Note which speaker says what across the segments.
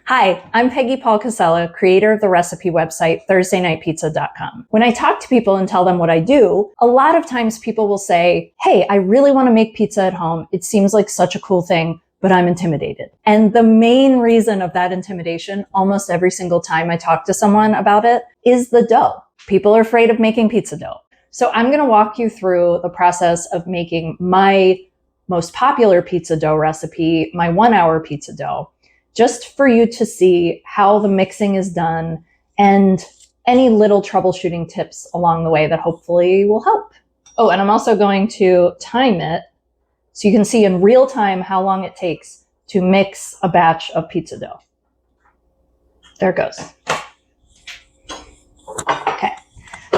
Speaker 1: Hi, I'm Peggy Paul Casella, creator of the recipe website ThursdayNightPizza.com. When I talk to people and tell them what I do, a lot of times people will say, hey, I really want to make pizza at home. It seems like such a cool thing, but I'm intimidated. And the main reason of that intimidation, almost every single time I talk to someone about it, is the dough. People are afraid of making pizza dough. So I'm going to walk you through the process of making my most popular pizza dough recipe, my 1-hour pizza dough, just for you to see how the mixing is done and any little troubleshooting tips along the way that hopefully will help. Oh, and I'm also going to time it so you can see in real time how long it takes to mix a batch of pizza dough. There it goes. Okay.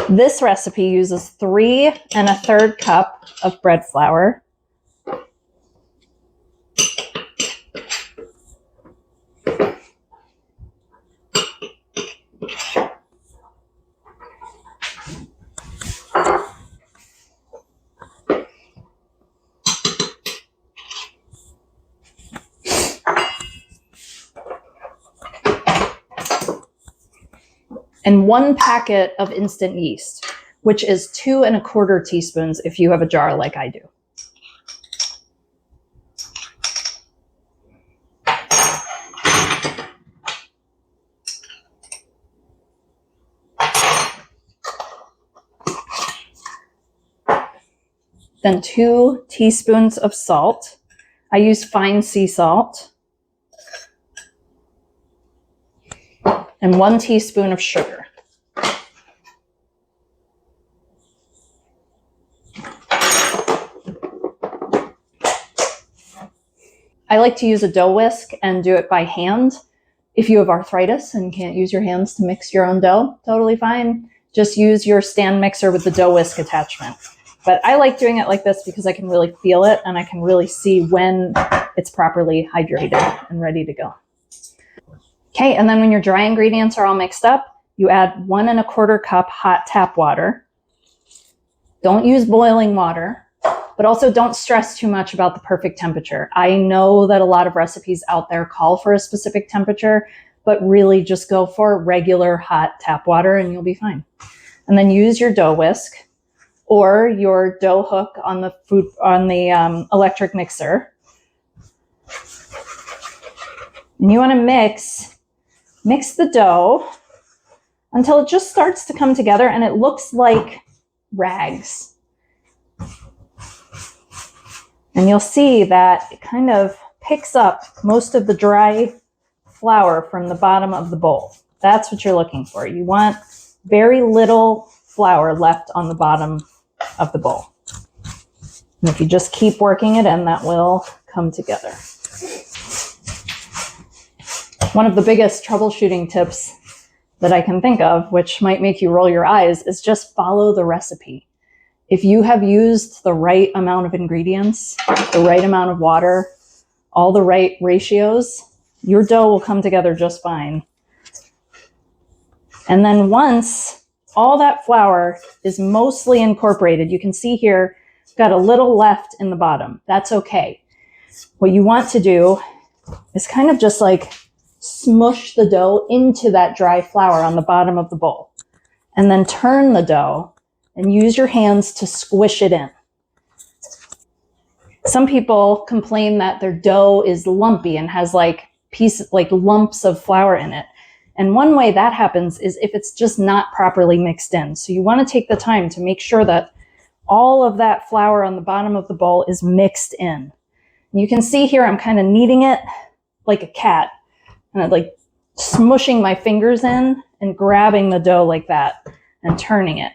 Speaker 1: This recipe uses 3 1/3 cup of bread flour, and 1 packet of instant yeast, which is 2 1/4 teaspoons if you have a jar like I do. Then 2 teaspoons of salt. I use fine sea salt. And 1 teaspoon of sugar. I like to use a dough whisk and do it by hand. If you have arthritis and can't use your hands to mix your own dough, totally fine. Just use your stand mixer with the dough whisk attachment. But I like doing it like this because I can really feel it and I can really see when it's properly hydrated and ready to go. Okay, and then when your dry ingredients are all mixed up, you add 1 1/4 cup hot tap water. Don't use boiling water, but also don't stress too much about the perfect temperature. I know that a lot of recipes out there call for a specific temperature, but really just go for regular hot tap water and you'll be fine. And then use your dough whisk or your dough hook on the electric mixer. And you want to mix the dough until it just starts to come together and it looks like rags. And you'll see that it kind of picks up most of the dry flour from the bottom of the bowl. That's what you're looking for. You want very little flour left on the bottom of the bowl. And if you just keep working it in, that will come together. One of the biggest troubleshooting tips that I can think of, which might make you roll your eyes, is just follow the recipe. If you have used the right amount of ingredients, the right amount of water, all the right ratios, your dough will come together just fine. And then once all that flour is mostly incorporated, you can see here, I've got a little left in the bottom. That's okay. What you want to do is kind of just like smush the dough into that dry flour on the bottom of the bowl. And then turn the dough and use your hands to squish it in. Some people complain that their dough is lumpy and has like lumps of flour in it. And one way that happens is if it's just not properly mixed in. So you want to take the time to make sure that all of that flour on the bottom of the bowl is mixed in. And you can see here I'm kind of kneading it like a cat. And I'm like smushing my fingers in and grabbing the dough like that and turning it.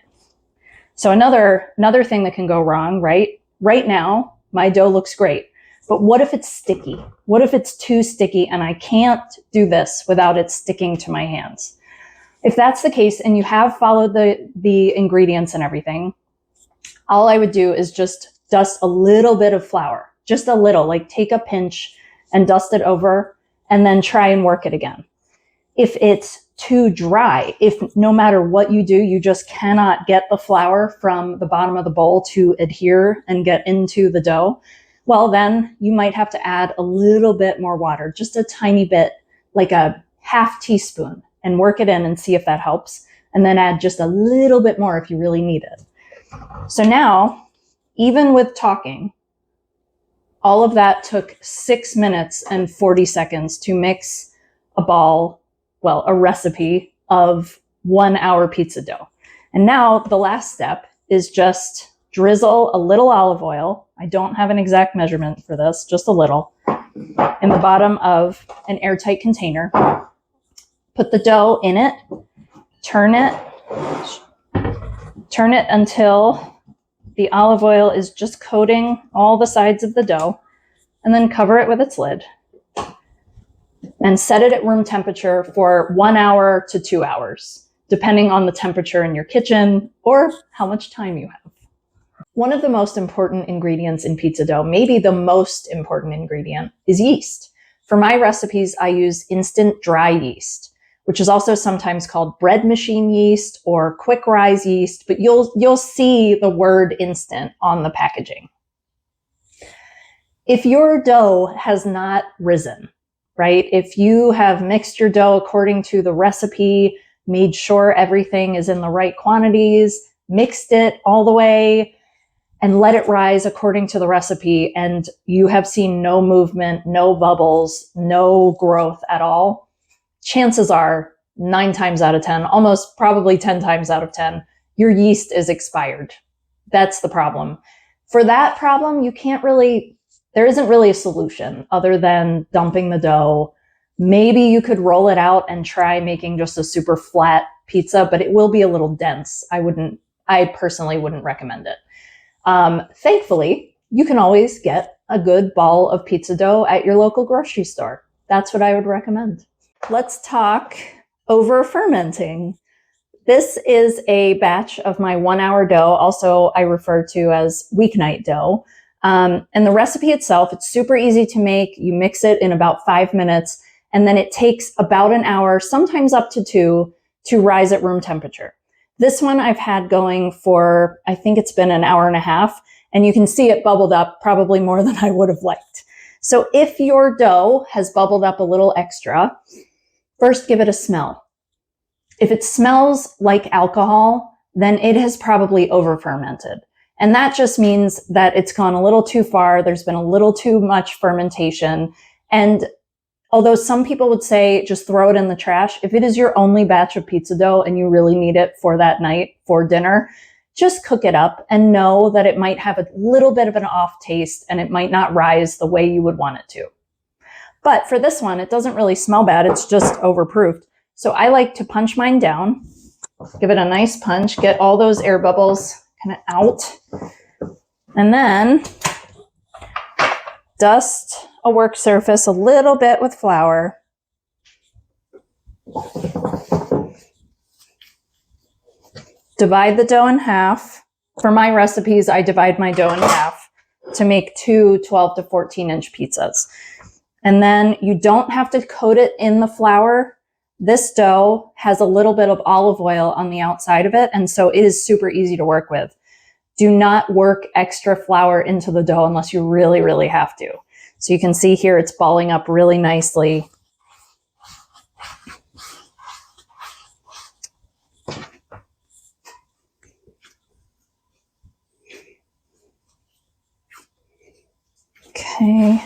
Speaker 1: So another thing that can go wrong, right? Right now, my dough looks great. But what if it's sticky? What if it's too sticky and I can't do this without it sticking to my hands? If that's the case and you have followed the ingredients and everything, all I would do is just dust a little bit of flour. Just a little, like take a pinch and dust it over and then try and work it again. If it's too dry, if no matter what you do, you just cannot get the flour from the bottom of the bowl to adhere and get into the dough, well, then you might have to add a little bit more water, just a tiny bit, like a half teaspoon and work it in and see if that helps. And then add just a little bit more if you really need it. So now, even with talking, all of that took 6 minutes and 40 seconds to mix a recipe of 1 hour pizza dough. And now the last step is just drizzle a little olive oil. I don't have an exact measurement for this, just a little, in the bottom of an airtight container. Put the dough in it, turn it until the olive oil is just coating all the sides of the dough, and then cover it with its lid and set it at room temperature for 1 hour to 2 hours, depending on the temperature in your kitchen or how much time you have. One of the most important ingredients in pizza dough, maybe the most important ingredient, is yeast. For my recipes, I use instant dry yeast, which is also sometimes called bread machine yeast or quick rise yeast, but you'll see the word instant on the packaging. If your dough has not risen, right? If you have mixed your dough according to the recipe, made sure everything is in the right quantities, mixed it all the way, and let it rise according to the recipe, and you have seen no movement, no bubbles, no growth at all, chances are 9 times out of 10, almost probably 10 times out of 10, your yeast is expired. That's the problem. For that problem, there isn't really a solution other than dumping the dough. Maybe you could roll it out and try making just a super flat pizza, but it will be a little dense. I personally wouldn't recommend it. Thankfully, you can always get a good ball of pizza dough at your local grocery store. That's what I would recommend. Let's talk over fermenting. This is a batch of my 1 hour dough, also I refer to as weeknight dough. And the recipe itself, it's super easy to make. You mix it in about 5 minutes, and then it takes about an hour, sometimes up to 2, to rise at room temperature. This one I've had going for, I think it's been an hour and a half, and you can see it bubbled up probably more than I would have liked. So if your dough has bubbled up a little extra, first give it a smell. If it smells like alcohol, then it has probably over fermented. And that just means that it's gone a little too far. There's been a little too much fermentation. And although some people would say just throw it in the trash, if it is your only batch of pizza dough and you really need it for that night, for dinner, just cook it up and know that it might have a little bit of an off taste and it might not rise the way you would want it to. But for this one, it doesn't really smell bad. It's just overproofed. So I like to punch mine down, give it a nice punch, get all those air bubbles kind of out, and then dust a work surface a little bit with flour. Divide the dough in half. For my recipes, I divide my dough in half to make 2 12 to 14 inch pizzas. And then you don't have to coat it in the flour. This dough has a little bit of olive oil on the outside of it, and so it is super easy to work with. Do not work extra flour into the dough unless you really, really have to. So you can see here it's balling up really nicely. Okay.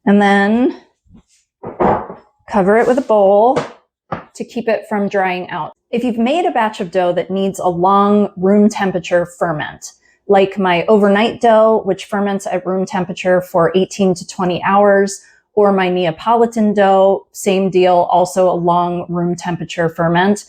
Speaker 1: And then cover it with a bowl to keep it from drying out. If you've made a batch of dough that needs a long room temperature ferment, like my overnight dough, which ferments at room temperature for 18 to 20 hours, or my Neapolitan dough, same deal, also a long room temperature ferment,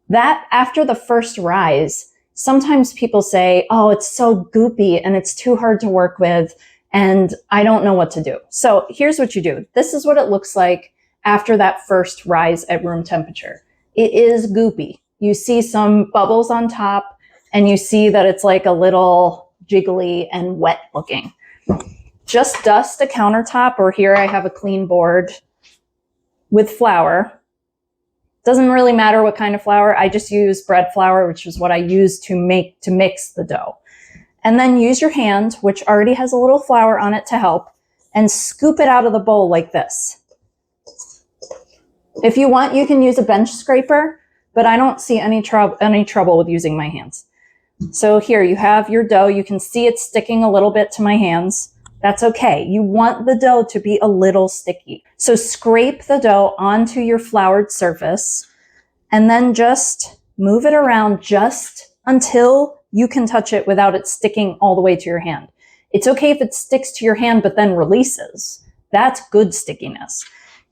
Speaker 1: that after the first rise, sometimes people say, oh, it's so goopy and it's too hard to work with, and I don't know what to do. So here's what you do. This is what it looks like after that first rise at room temperature. It is goopy. You see some bubbles on top, and you see that it's like a little jiggly and wet looking. Just dust a countertop, or here I have a clean board, with flour. Doesn't really matter what kind of flour. I just use bread flour, which is what I use to mix the dough. And then use your hand, which already has a little flour on it to help, and scoop it out of the bowl like this. If you want, you can use a bench scraper, but I don't see any trouble with using my hands. So here you have your dough. You can see it's sticking a little bit to my hands. That's okay. You want the dough to be a little sticky. So scrape the dough onto your floured surface and then just move it around just until you can touch it without it sticking all the way to your hand. It's okay if it sticks to your hand but then releases. That's good stickiness.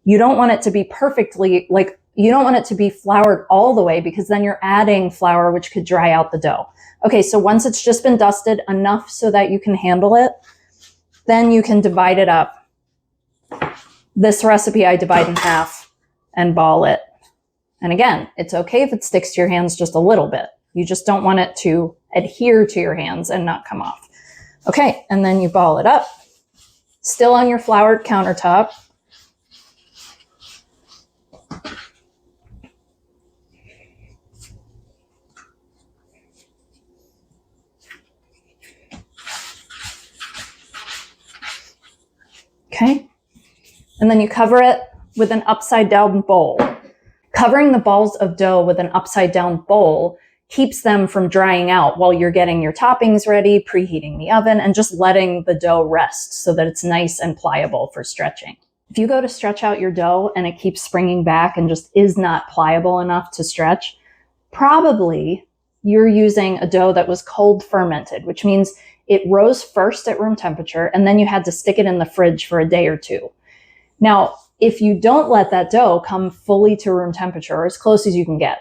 Speaker 1: You don't want it to be perfectly, you don't want it to be floured all the way because then you're adding flour, which could dry out the dough. Okay, so once it's just been dusted enough so that you can handle it, then you can divide it up. This recipe I divide in half and ball it. And again, it's okay if it sticks to your hands just a little bit. You just don't want it to adhere to your hands and not come off. Okay, and then you ball it up, still on your floured countertop. Okay, and then you cover it with an upside down bowl. Covering the balls of dough with an upside down bowl keeps them from drying out while you're getting your toppings ready, preheating the oven, and just letting the dough rest so that it's nice and pliable for stretching. If you go to stretch out your dough and it keeps springing back and just is not pliable enough to stretch, probably you're using a dough that was cold fermented, which means it rose first at room temperature and then you had to stick it in the fridge for a day or two. Now, if you don't let that dough come fully to room temperature or as close as you can get,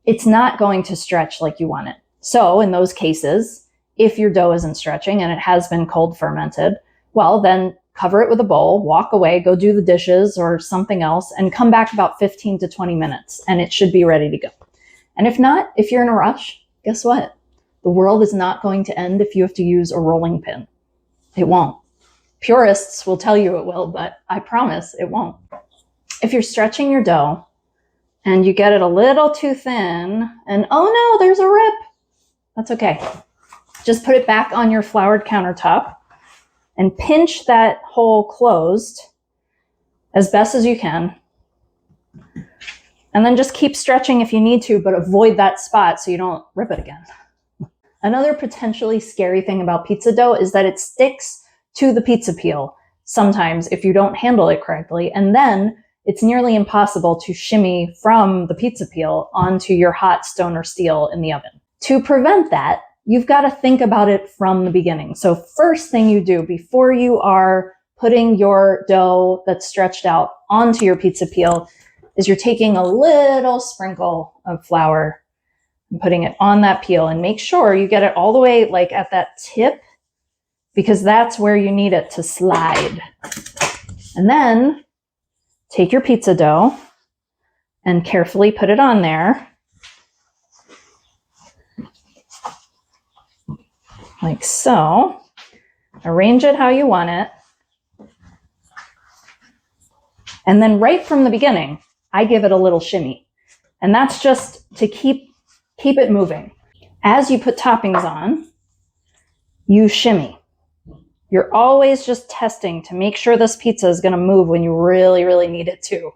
Speaker 1: it's not going to stretch like you want it. So in those cases, if your dough isn't stretching and it has been cold fermented, well, then cover it with a bowl, walk away, go do the dishes or something else, and come back about 15 to 20 minutes, and it should be ready to go. And if not, if you're in a rush, guess what? The world is not going to end if you have to use a rolling pin. It won't. Purists will tell you it will, but I promise it won't. If you're stretching your dough and you get it a little too thin and oh no, there's a rip, that's okay. Just put it back on your floured countertop and pinch that hole closed as best as you can. And then just keep stretching if you need to, but avoid that spot so you don't rip it again. Another potentially scary thing about pizza dough is that it sticks to the pizza peel sometimes if you don't handle it correctly. And then it's nearly impossible to shimmy from the pizza peel onto your hot stone or steel in the oven. To prevent that, you've got to think about it from the beginning. So first thing you do before you are putting your dough that's stretched out onto your pizza peel is you're taking a little sprinkle of flour and putting it on that peel, and make sure you get it all the way like at that tip, because that's where you need it to slide. And then take your pizza dough and carefully put it on there. Like so. Arrange it how you want it. And then right from the beginning, I give it a little shimmy. And that's just to keep it moving. As you put toppings on, you shimmy. You're always just testing to make sure this pizza is going to move when you really, really need it to.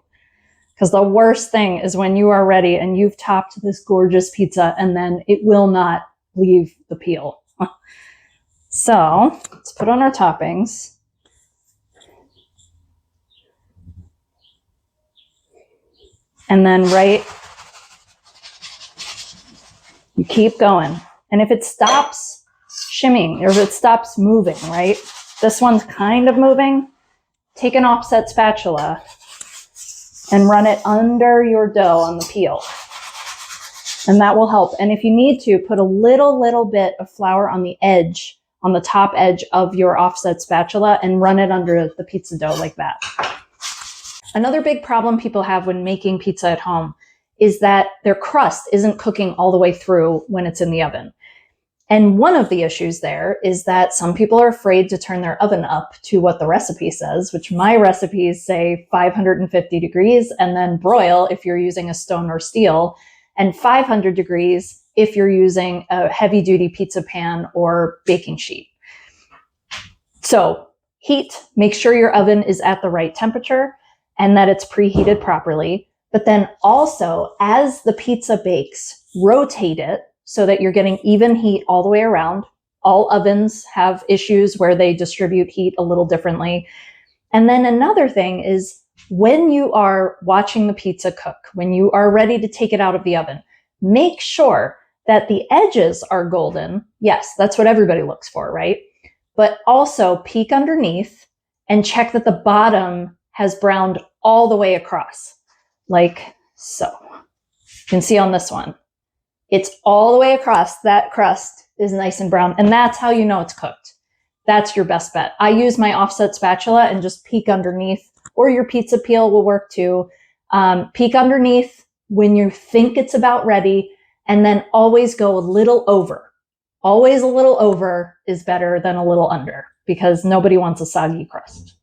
Speaker 1: Because the worst thing is when you are ready and you've topped this gorgeous pizza and then it will not leave the peel. So let's put on our toppings. And then you keep going. And if it stops shimmying or if it stops moving, right? This one's kind of moving. Take an offset spatula and run it under your dough on the peel. And that will help. And if you need to, put a little bit of flour on the edge, on the top edge of your offset spatula and run it under the pizza dough like that. Another big problem people have when making pizza at home is that their crust isn't cooking all the way through when it's in the oven. And one of the issues there is that some people are afraid to turn their oven up to what the recipe says, which my recipes say 550 degrees and then broil if you're using a stone or steel, and 500 degrees if you're using a heavy duty pizza pan or baking sheet. So heat, make sure your oven is at the right temperature and that it's preheated properly. But then also, as the pizza bakes, rotate it so that you're getting even heat all the way around. All ovens have issues where they distribute heat a little differently. And then another thing is, when you are watching the pizza cook, when you are ready to take it out of the oven, make sure that the edges are golden. Yes, that's what everybody looks for, right? But also peek underneath and check that the bottom has browned all the way across, like so. You can see on this one, it's all the way across. That crust is nice and brown, and that's how you know it's cooked. That's your best bet. I use my offset spatula and just peek underneath, or your pizza peel will work too. Peek underneath when you think it's about ready, and then always go a little over. Always a little over is better than a little under, because nobody wants a soggy crust.